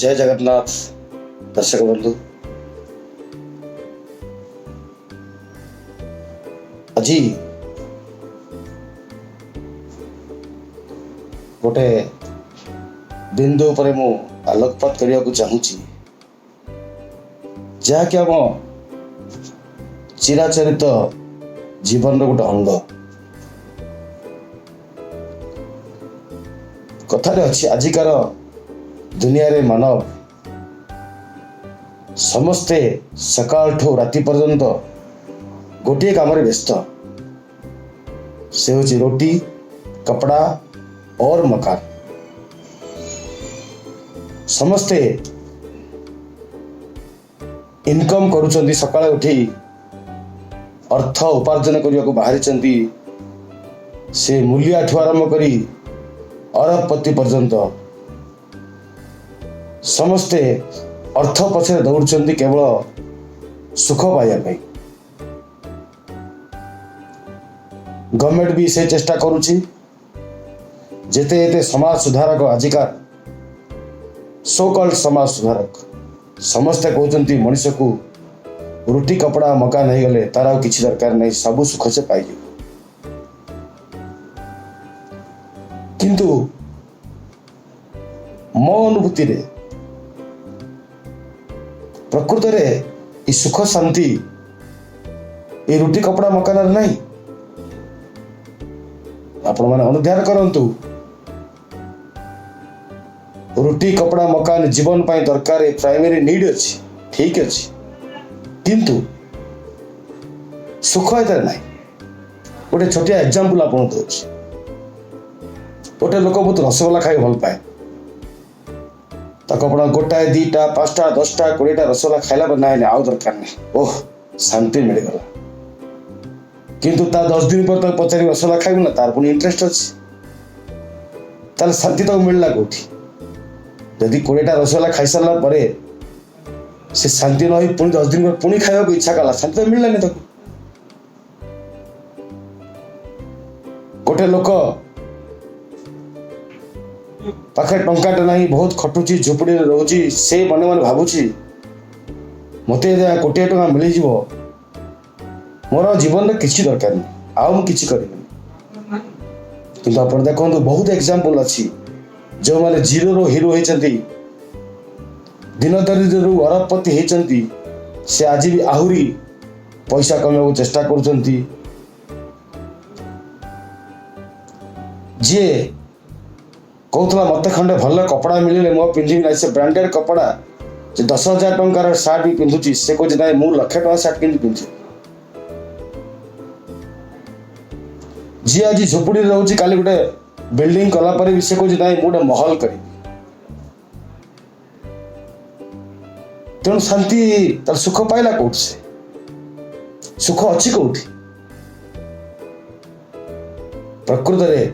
जय जगन्नाथ दर्शक बंधु। आज गोटे बिंदु पर मु आलोकपात करने को चाहूँगी, जहाँकि आम चिराचरित जीवन गोटे अंग। कथारे अच्छी आजिकार दुनिया रे मानव समस्ते सकाल ठू राति पर्यंत गोटे काम व्यस्त, से हूँ रोटी कपड़ा और मकान। समस्ते इनकम करुचंदी, सकाळ उठी अर्थ उपार्जन करने को बाहरी। से मूल्य ठू आरंभ करी अरबपति पर्यंत समस्ते अर्थ पछरे दौड़ुचंदी केवल सुख पाइबा। गवर्नमेंट भी से चेष्टा करुची, जेते जेते समाज सुधारक आजिकार सो कॉल्ड समाज सुधारक समस्ते कहते मनुष्य को रोटी कपड़ा मकान हो गले तार आ किसी दरकार नहीं, सब सुख से पाई। किंतु मो अनुभूति रे प्रकृत रे सुख शांति ये रोटी कपड़ा मकान नहीं। आपण मैंने अनुध्यान करंतु, रोटी कपड़ा मकान जीवन पाई दरकार प्राइमरी नीड अच्छी, ठीक अच्छी, किंतु सुख एत ना। गोटे छोटिया एग्जांपल आपन दउछि, गोटे लोक बहुत रसगोला खाई भल पाए, आप गोटाए दीटा पांचटा 10टा 20टा रसगोला खाइला ना आउ दरकार नहीं, ओह शांति मिलगला। किंतु ता 10 दिन पर तक पचारि रसगोला खाइबु ना, तार पुणी इंटरेस्ट अच्छी, तार शांति तक मिलला कोठी? यदि 20टा रसगोला खाई सारा परे से शांति न पुणी 10 दिन पर पुणी खाइबा को इच्छा कला, शांति तो मिलला नहीं ताको। गोटे लोक पाखे टंकाटे नहीं, बहुत खटुची झुपड़ी रोची, से मन मन भावुची मत कोटे टका मिल जाव, मोर जीवन में किसी दरकार नहीं, आउ मु किसी करें। किंतु आप देखो बहुत एग्जांपल अच्छी जो माने जीरो रो हीरो होती, दिन दरिद्र अरबपति होती, से आज भी आहुरी पैसा कमाने चेष्टा कर। जी कहला मत खंडे भल कपड़ा मिले मो पिंधि ना, से ब्रांडेड कपड़ा 10,000 टंकार सार्ट भी पिंधुची, से कहे ना मु लक्षे टका सार्ट कि पिंधि। जी आज झोपड़ी रोचे काली गोटे बिल्डिंग कला पर भी से कहे ना गोटे महल करी। तेणु शांति तार सुख पाइला कौटी? से सुख अच्छी कौटी? प्रकृत रे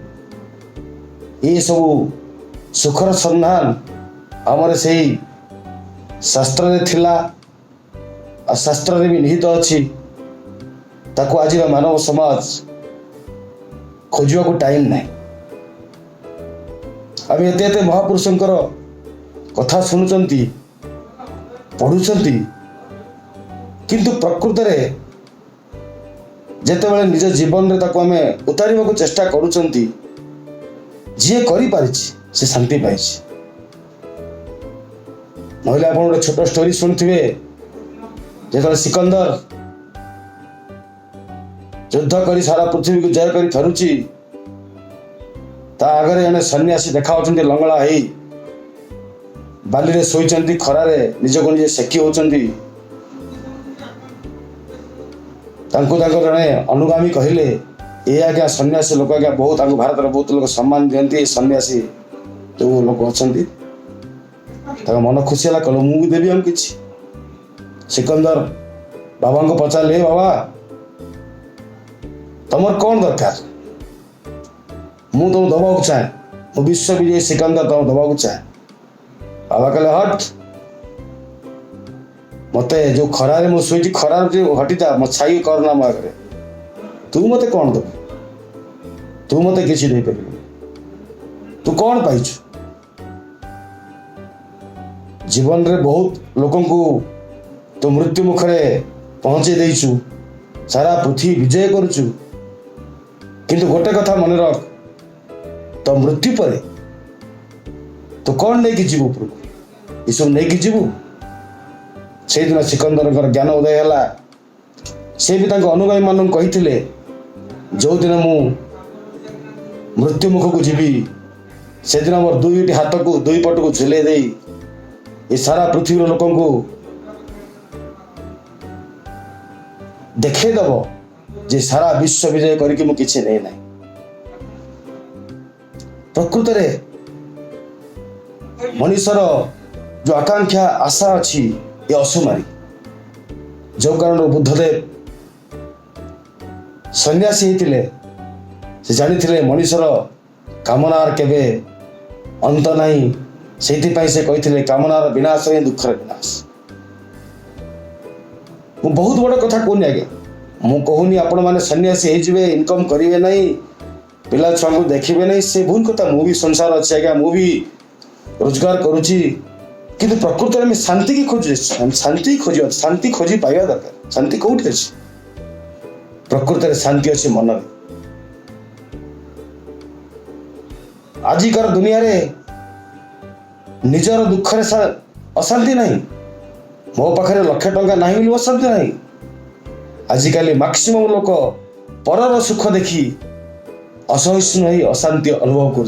ये सब सुखर संधान आमर से शास्त्र रे थिला, आ शास्त्र रे भी निहित अच्छी। ताको आज मानव समाज खोजा को टाइम नहीं। आम एत महापुरुषंकर कथा शुणुचंती पढ़ुचंती, किंतु प्रकृत रे जेतेबेले निज जीवन रे ताको आमे उतारिबा को चेष्टा करूचंती, जी करी पारिछि से शांति पाई। नहले आप गोटे छोट स्टोरी शुणुवे, जो सिकंदर युद्ध कर सारा पृथ्वी को जय कर फेरुची, ता आगे जने सन्यासी देखा लंगड़ा है बाली रे शोइचंती, खरारे निज को निजे सेकी होचंती। तांको जने अनुगामी कहले, ये आज्ञा सन्यासी लोक आज्ञा बहुत भारत में बहुत लोग सम्मान दिखती, सन्यासी जो लोक अच्छा मन खुशी है, कल मुझे देवी हम कि। सिकंदर बाबा को पचारे, बाबा तुम कौन दरकार, मु तुम दबा चाहे, मु विश्व विजयी सिकंदर तुम दबा चाहे। बाबा कहले हट, मत जो खरारे मु शोची खरार हटी जा, मो छाई करना मो आगे, तू मत कौन दब, तू मत किसी दे पार, तू कौन पाइछु? जीवन रे बहुत लोकन को तो मृत्यु मुखरे पहुंचे देइछु, सारा पृथ्वी विजय करुचु, किंतु गोटे कथा मन रख, तो मृत्यु पर तो कौन नहीं कि जीवु प्रभु ये सब नहीं कि जीवु। से दिन सिकंदर ज्ञान उदय है, से भी अनुगामी मान कही जो दिन मु मृत्यु मुख को जीवी से दिन मोर दुईटी हाथ को दुई पट को झुले दे ये सारा पृथ्वी लोक को देखदब जे सारा विश्व विजय करके मु किछि नहीं ना। प्रकृत रे मनुष्यर जो आकांक्षा आशा अच्छी ये असुमारी, जो कारण बुद्धदेव सन्यासी होते से जानी मनुष्यर कामनार केबे अंत नहीं, से कहते कामनार विनाश ही दुखर विनाश। मु बहुत बड़ कथा कहूनी आगे, मु कहूनी आपण मैंने सन्यासी होइजिबे इनकम करिवे नहीं, पिला छुआ को देखिए नहीं, से भूल कथा। मु भी संसार अच्छे आज्ञा, मु भी रोजगार करुची, किंतु प्रकृत में शांति की खोज, शांति खोज, शांति खोजी पाइबा दरकार। शांति कोठी अछि? प्रकृत में शांति अच्छी मन में। आजिकार दुनिया रे निजर दुख अशांति नहीं, मो पाखे लक्ष टंका नहीं बोली अशांति नहीं। आजिकाली मैक्सिमम लोक परर सुख देखी असहिष्णु ही अशांति अनुभव कर।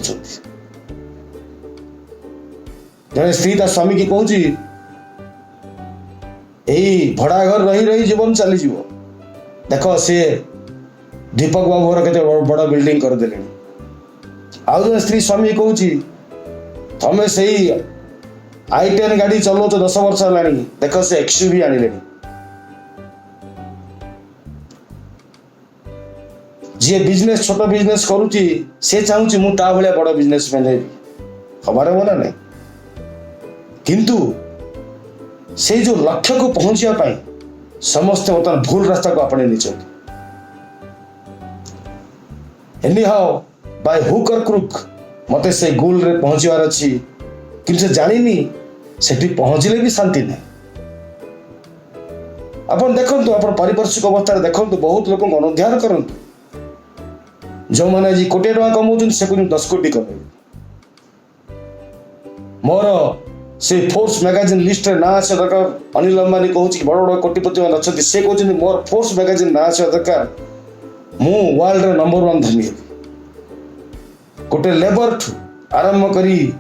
जड़े स्त्री ता स्वामी की कहूँ यही भड़ा घर रही रही जीवन चली जीव। देख सी दीपक बाबू घर के बड़ बिल्डिंग करदे। आउ जन स्त्री स्वामी कहूँ तमें से i10 गाड़ी चलाऊ 10 वर्ष है, देख से XUV आनिले। जी बिजनेस छोट बिजनेस करुच्ची से चाहूँ मु ता भाया बड़ बिजनेस मैन हमारे मना नहीं, किंतु से जो लक्ष्य को पहुंचा समस्त बर्तमान भूल रास्ता को आपणे नहीं। एनी हाउ बाय हुक और क्रुक मते से गोल रे पहुंचवार अच्छी, किंतु से जानी सेठी पहुंचले भी शांति नहीं। अपन देखंतु, अपन पारिपार्श्विक अवस्था देखंतु, बहुत लोक अनुध्यान करंतु, जो मैंने आज कोटी टका कमाउछन से 10 कोटी कमे। मोर से फोर्स मैगजीन लिस्ट रे ना आसे दरकार। अनिल अंबानी कहूँ कि बड़ बड़ कोटिपति मान अच्छा, से कहते मोर फोर्स मैगजीन ना आसे दरकार, मु वर्ल्ड रे नंबर 1 धनी हेबी। गोटे लेबर ठू आरंभ करी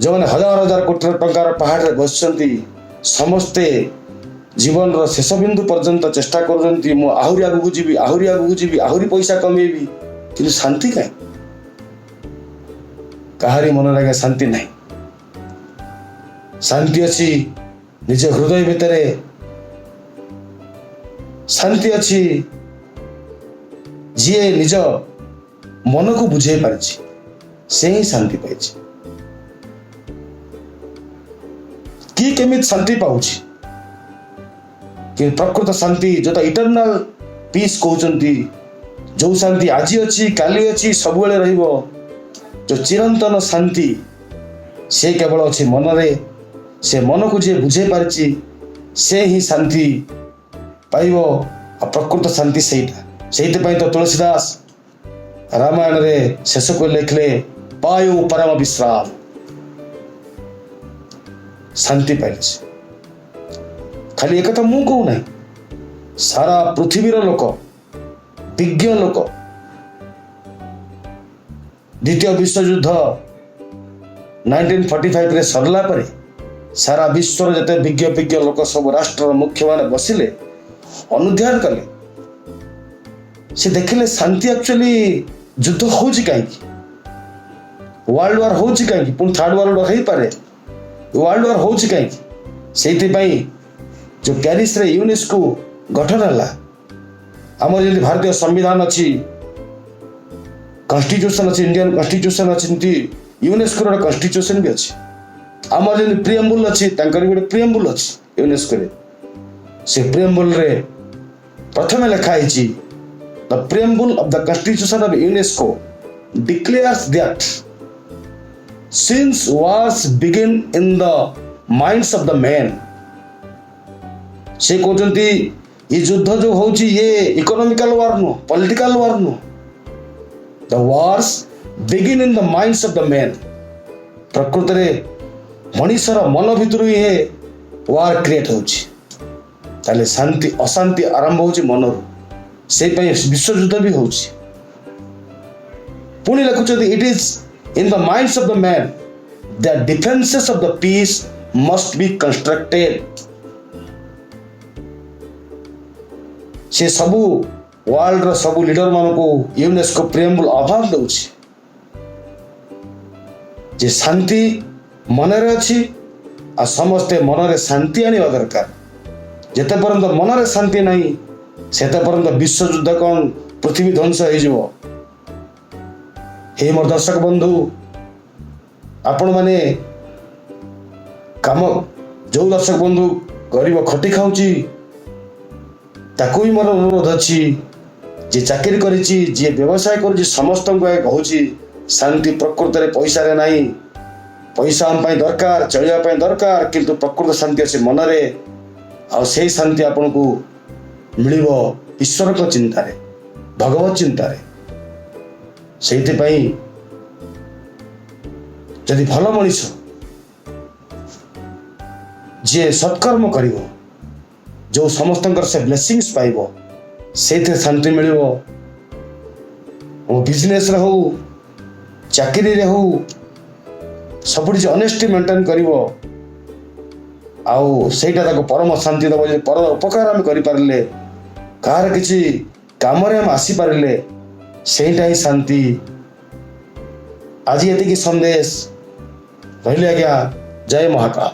जो मैंने हजार हजार कोटी टंकार पहाड़ रे बसचंती, समस्ते जीवन रो शेष बिंदु पर्यंत चेष्टा करजंती मु आहुरी आगु जीवी, आहुरी आगु जीवी, आहुरी पैसा कमेबी, किंतु शांति काई? कहारी मन लगे शांति नहीं। शांति अच्छी निज हृदय भितर, शांति अच्छी जी निज मन को बुझे पारिछि से ही शांति पाई। कि केमित शांति पाउछि कि प्रकृत शांति जोटा इटरनल पीस कहउचंती, जो शांति आज अच्छी काली अच्छी सबुले रहिबो, जो चिरंतन शांति से केवल अच्छी मन रे। से मन को जे बुझे पारिछि से ही शांति पाइबो। आ प्रकृत शांति सेटा सेइते तो तुलसीदास रामायण रे शेष को लिखले पायो परम विश्राम, शांति पाइले। खाली एक मु कहू ना, सारा पृथ्वीर लोक विज्ञ लोक द्वितीय विश्व युद्ध 1945 रे सरला परे सारा विश्वर जते विज्ञ विज्ञ लोक सब राष्ट्र मुख्य माने बसिले अनुध्यान कले, से देखिले शांति एक्चुअली युद्ध होची कहीं, वर्ल्ड वार होची कहीं, पुन थर्ड वर्ल्ड वार हो पारे, वर्ल्ड वार होची कहीं। से जो पेरिस रे यूनेस्को गठन है, आम जमी भारतीय संविधान अच्छी, कन्स्टिट्यूशन अच्छी, इंडियन कन्स्टिट्यूशन अच्छी, यूनेस्को रो कन्स्टिट्यूशन भी अच्छी। आम जमी प्रियम्बुल अच्छी, गोटे प्रियम्बुल अच्छी यूनेस्को रे। से प्रियम्बुल रे प्रथम लिखाई the preamble of the constitution of UNESCO declares that since wars begin in the minds of the man. से कहते ये युद्ध जो होची ये इकोनॉमिकल वार नु, पॉलिटिकल वार नु। The wars begin in the minds of the man. प्रकृत रे मनुष्यर मन भितर ये वार क्रिएट होची। ताले शांति अशांति आरंभ होची मन रू, से विश्व युद्ध भी होची। पुणी लिखुଛନ୍ତି it is in the minds of the man the defences of the peace must be constructed. से सबू वर्ल्ड रो सबू लीडर मान को यूनेस्को प्रियम्बल आह्वान दउछि जे शांति मनरे अछि आ समस्ते मनरे शांति आनिबा दरकार। जेते पर्यंत मनरे शांति नहीं सेते पर्यंत विश्व युद्ध कौन पृथ्वी ध्वंस हो जिवो। हे मोर दर्शक बंधु, आपण माने काम जो दर्शक बंधु गरीब खटी खाऊची ताकू भी मोर अनुरोध अच्छी जे चाकरी करिछि जे व्यवसाय करिछि समस्त को कहूची शांति प्रकृत रे पैसा रे नहीं। पैसा हम पाई दरकार चलिया पाई दरकार, किंतु प्रकृत शांति अछि मन रे। आ से शांति आपन को मिलिबो ईश्वर को चिंता रे, भगवत चिंता रे। सेति पई जदि भल मनीष जे सत्कर्म करिवो जो समस्त से ब्लेसिंग्स पाइबो से शांति मिलिबो। वो बिजनेस रे हो चाकरी रे हो सब ऑनेस्टी मेंटेन करिवो आउ सेटा ताको परम शांति दबो। जे पर उपकार हम करि पारले कार किछि काम रे हम आसी पारले सेटा ही शांति। आज एति की संदेश रहिले आज्ञा। जय महाकाल।